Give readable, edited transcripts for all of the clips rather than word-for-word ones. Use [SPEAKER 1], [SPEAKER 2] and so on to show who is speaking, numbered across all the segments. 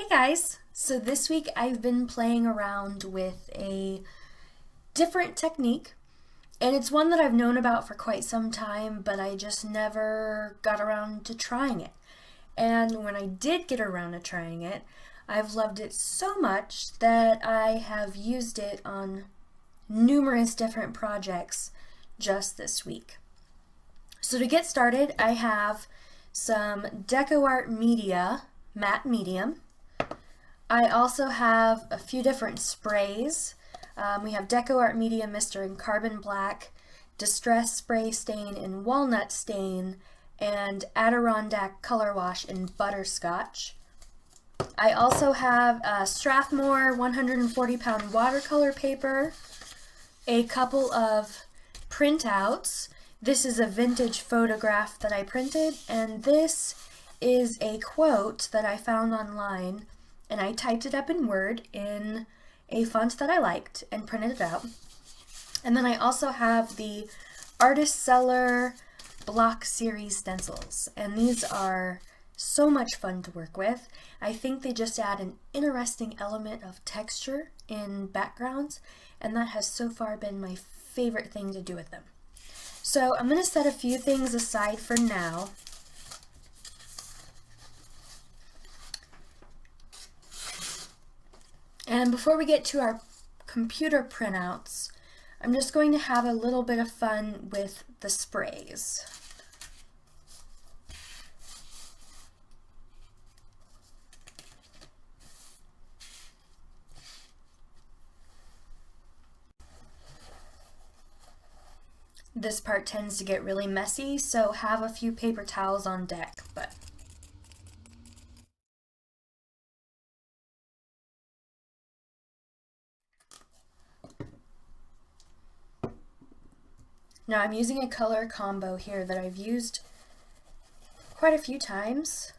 [SPEAKER 1] guys! So this week I've been playing around with a different technique, and it's one that I've known about for quite some time, but I just never got around to trying it. And when I did get around to trying it, I've loved it so much that I have used it on numerous different projects just this week. So to get started, I have some DecoArt media, matte medium. I also have a few different sprays. We have DecoArt Media Mister in Carbon Black, Distress Spray Stain in Walnut Stain, and Adirondack Color Wash in Butterscotch. I also have Strathmore 140-pound watercolor paper, a couple of printouts. This is a vintage photograph that I printed, and this is a quote that I found online, and I typed it up in Word in a font that I liked and printed it out. And then I also have the Artistcellar block series stencils, and these are so much fun to work with. I think they just add an interesting element of texture in backgrounds, and that has so far been my favorite thing to do with them. So I'm going to set a few things aside for now. And before we get to our computer printouts, I'm just going to have a little bit of fun with the sprays. This part tends to get really messy, so have a few paper towels on deck. Now I'm using a color combo here that I've used quite a few times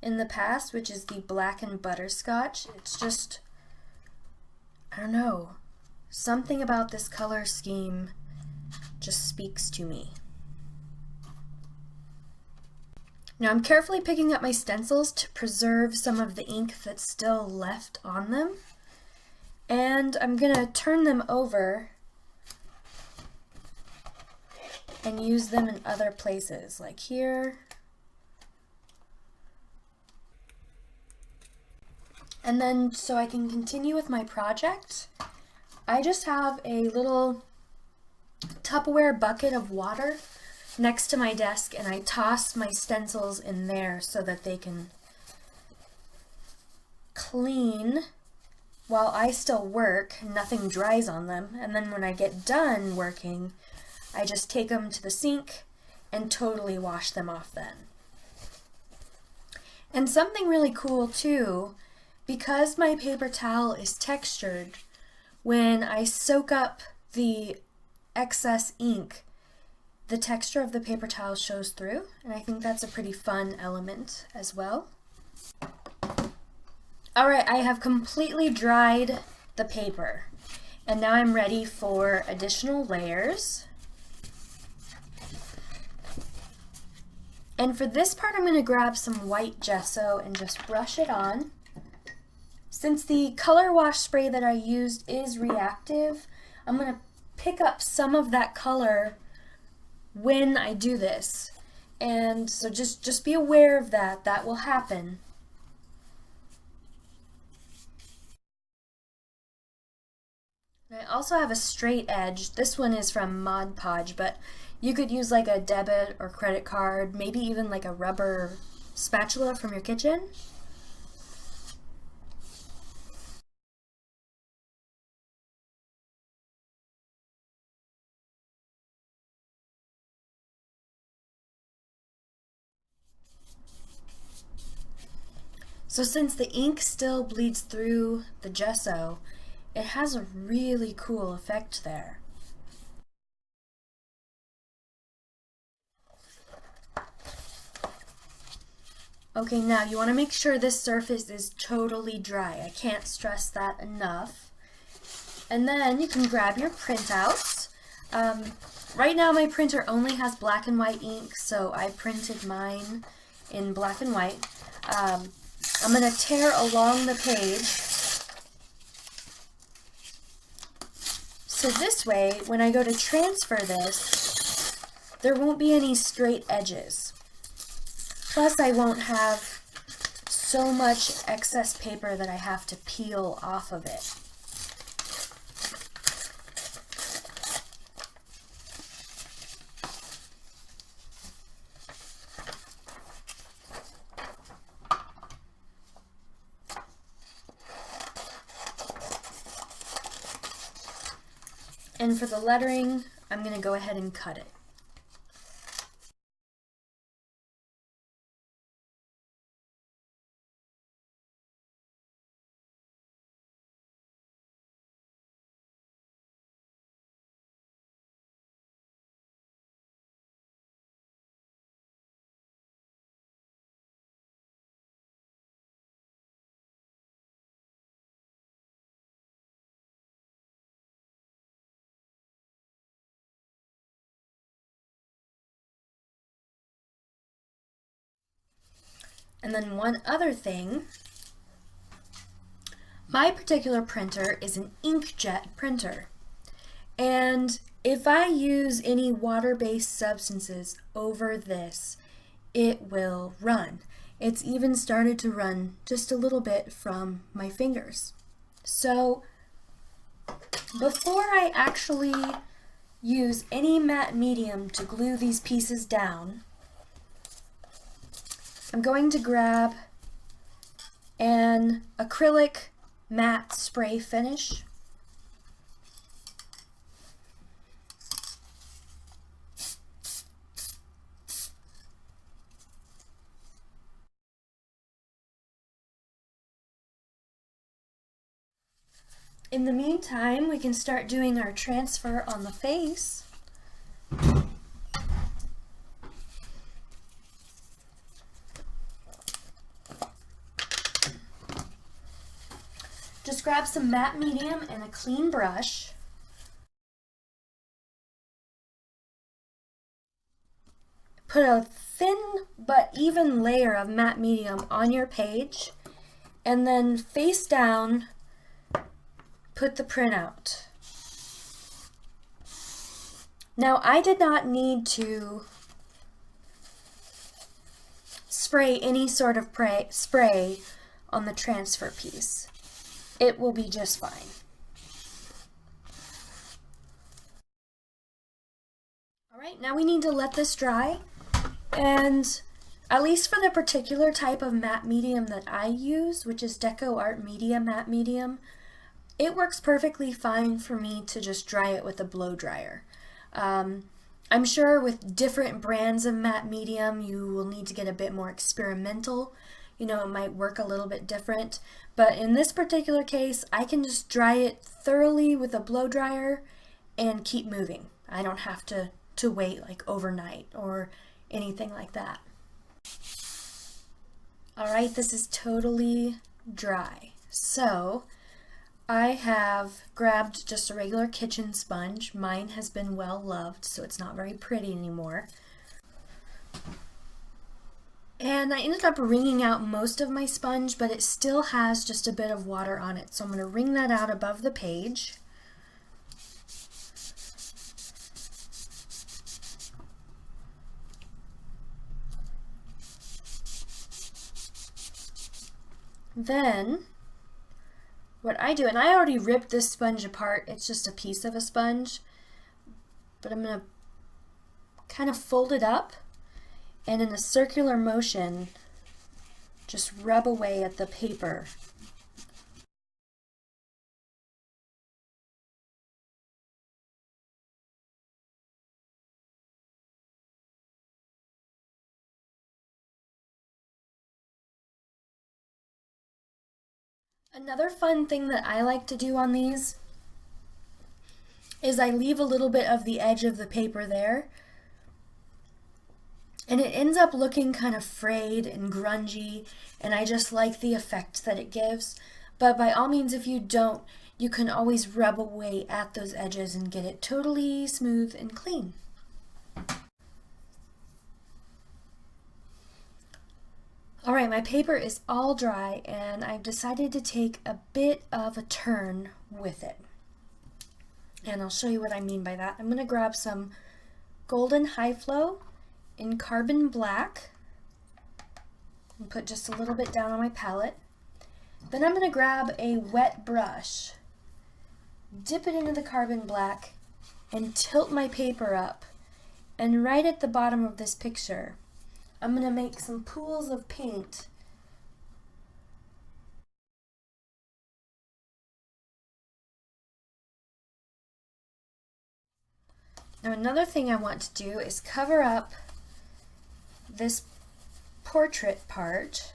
[SPEAKER 1] in the past, which is the black and butterscotch. It's just, I don't know, something about this color scheme just speaks to me. Now I'm carefully picking up my stencils to preserve some of the ink that's still left on them, and I'm gonna turn them over and use them in other places, like here. And then, so I can continue with my project, I just have a little Tupperware bucket of water next to my desk, and I toss my stencils in there so that they can clean while I still work, nothing dries on them, and then when I get done working, I just take them to the sink and totally wash them off then. And something really cool too, because my paper towel is textured, when I soak up the excess ink, the texture of the paper towel shows through, and I think that's a pretty fun element as well. Alright, I have completely dried the paper, and now I'm ready for additional layers. And for this part, I'm going to grab some white gesso and just brush it on. Since the color wash spray that I used is reactive, I'm going to pick up some of that color when I do this. And so just be aware of that. That will happen. And I also have a straight edge. This one is from Mod Podge, but you could use like a debit or credit card, maybe even like a rubber spatula from your kitchen. So since the ink still bleeds through the gesso, it has a really cool effect there. Okay, now you want to make sure this surface is totally dry. I can't stress that enough. And then you can grab your printouts. Right now my printer only has black and white ink, so I printed mine in black and white. I'm going to tear along the page. So this way, when I go to transfer this, there won't be any straight edges. Plus, I won't have so much excess paper that I have to peel off of it. And for the lettering, I'm going to go ahead and cut it. And then one other thing, my particular printer is an inkjet printer. And if I use any water-based substances over this, it will run. It's even started to run just a little bit from my fingers. So before I actually use any matte medium to glue these pieces down, I'm going to grab an acrylic matte spray finish. In the meantime, we can start doing our transfer on the face. Just grab some matte medium and a clean brush. Put a thin but even layer of matte medium on your page, and then face down, put the printout. Now, I did not need to spray any sort of spray on the transfer piece. It will be just fine. All right, now we need to let this dry, and at least for the particular type of matte medium that I use, which is DecoArt Media Matte Medium, it works perfectly fine for me to just dry it with a blow dryer. I'm sure with different brands of matte medium, you will need to get a bit more experimental. You know, it might work a little bit different, but in this particular case, I can just dry it thoroughly with a blow dryer and keep moving. I don't have to wait like overnight or anything like that. All right, this is totally dry. So I have grabbed just a regular kitchen sponge. Mine has been well loved, so it's not very pretty anymore. And I ended up wringing out most of my sponge, but it still has just a bit of water on it. So I'm going to wring that out above the page. Then what I do, and I already ripped this sponge apart, it's just a piece of a sponge, but I'm going to kind of fold it up and in a circular motion just rub away at the paper. Another fun thing that I like to do on these is I leave a little bit of the edge of the paper there, and it ends up looking kind of frayed and grungy, and I just like the effect that it gives. But by all means, if you don't, you can always rub away at those edges and get it totally smooth and clean. Alright, my paper is all dry and I've decided to take a bit of a turn with it. And I'll show you what I mean by that. I'm going to grab some Golden High Flow in Carbon Black and put just a little bit down on my palette. Then I'm going to grab a wet brush, dip it into the Carbon Black, and tilt my paper up. And right at the bottom of this picture, I'm going to make some pools of paint. Now another thing I want to do is cover up this portrait part.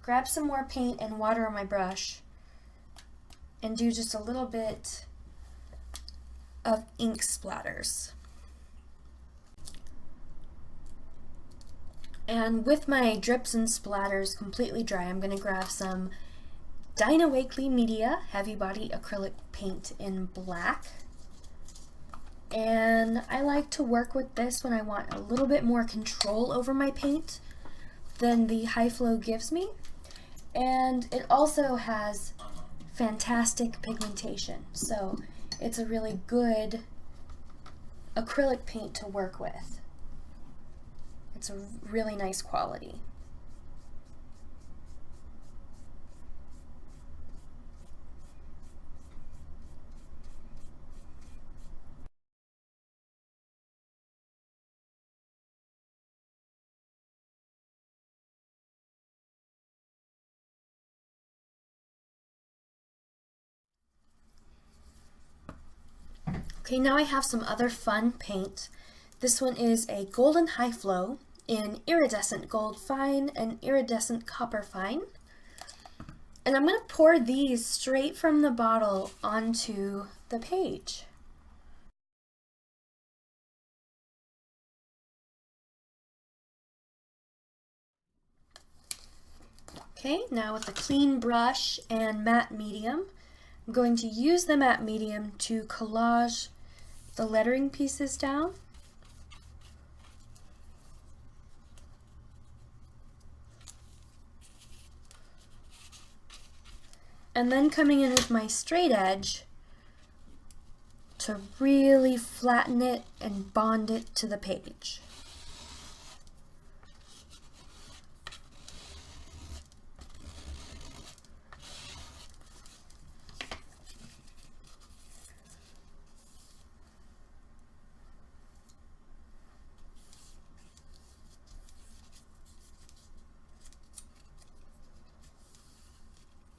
[SPEAKER 1] Grab some more paint and water on my brush and do just a little bit of ink splatters. And with my drips and splatters completely dry, I'm going to grab some Dina Media Heavy Body Acrylic Paint in black. And I like to work with this when I want a little bit more control over my paint than the High Flow gives me. And it also has fantastic pigmentation, so it's a really good acrylic paint to work with. It's a really nice quality. Okay, now I have some other fun paint. This one is a Golden High Flow in Iridescent Gold Fine and Iridescent Copper Fine. And I'm going to pour these straight from the bottle onto the page. Okay, now with a clean brush and matte medium, I'm going to use the matte medium to collage the lettering pieces down. And then coming in with my straight edge to really flatten it and bond it to the page.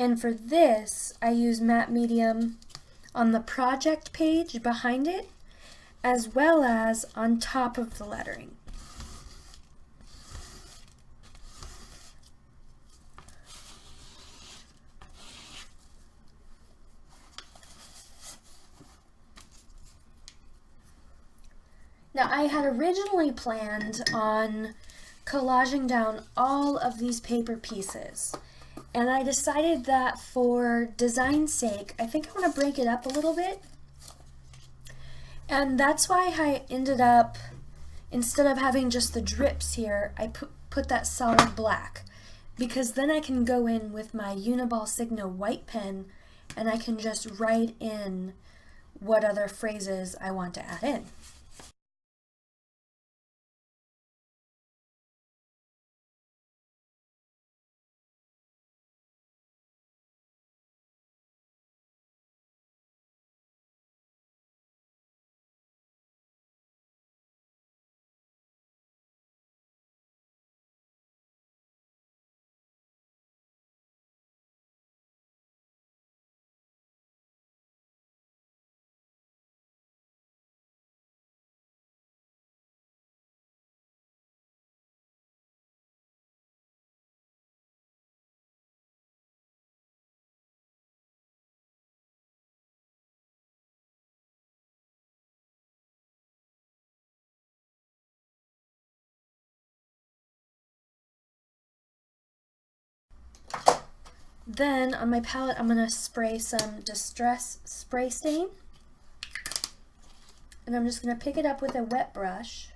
[SPEAKER 1] And for this, I use matte medium on the project page behind it, as well as on top of the lettering. Now, I had originally planned on collaging down all of these paper pieces. And I decided that for design's sake, I think I want to break it up a little bit. And that's why I ended up, instead of having just the drips here, I put that solid black. Because then I can go in with my Uniball Signo white pen and I can just write in what other phrases I want to add in. Then on my palette, I'm going to spray some Distress Spray Stain. And I'm just going to pick it up with a wet brush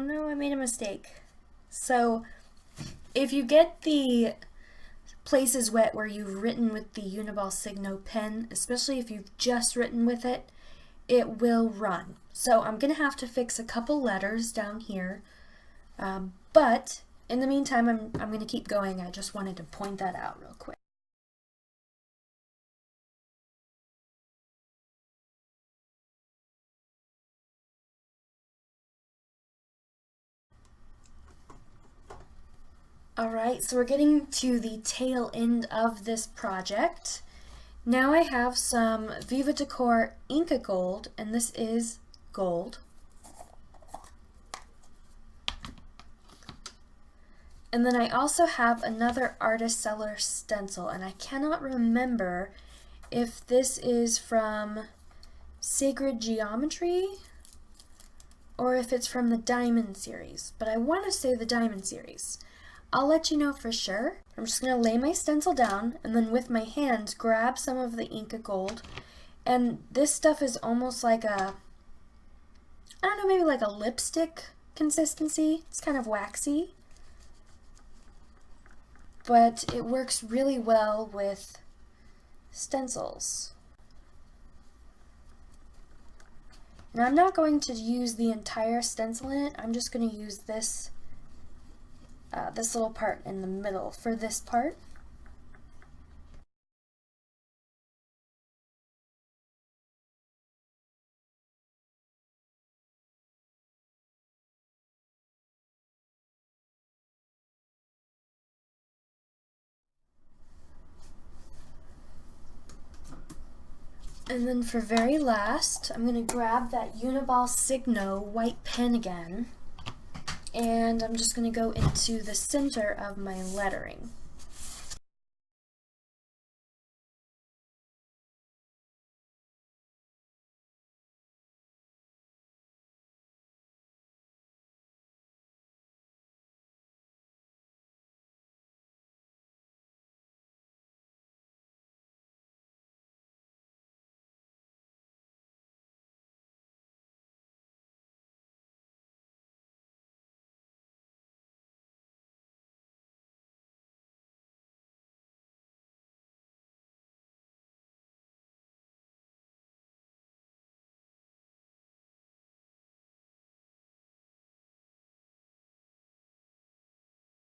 [SPEAKER 1] Oh no, I made a mistake. So if you get the places wet where you've written with the Uniball Signo pen, especially if you've just written with it, it will run. So I'm going to have to fix a couple letters down here, but in the meantime I'm going to keep going. I just wanted to point that out real quick. Alright, so we're getting to the tail end of this project. Now I have some Viva Decor Inka Gold, and this is gold. And then I also have another Artistcellar stencil, and I cannot remember if this is from Sacred Geometry or if it's from the Diamond series, but I want to say the Diamond series. I'll let you know for sure. I'm just going to lay my stencil down and then with my hands grab some of the Inka Gold. And this stuff is almost like a, I don't know, maybe like a lipstick consistency. It's kind of waxy, but it works really well with stencils. Now I'm not going to use the entire stencil in it. I'm just going to use this this little part in the middle for this part. And then for very last, I'm going to grab that Uniball Signo white pen again, and I'm just going to go into the center of my lettering.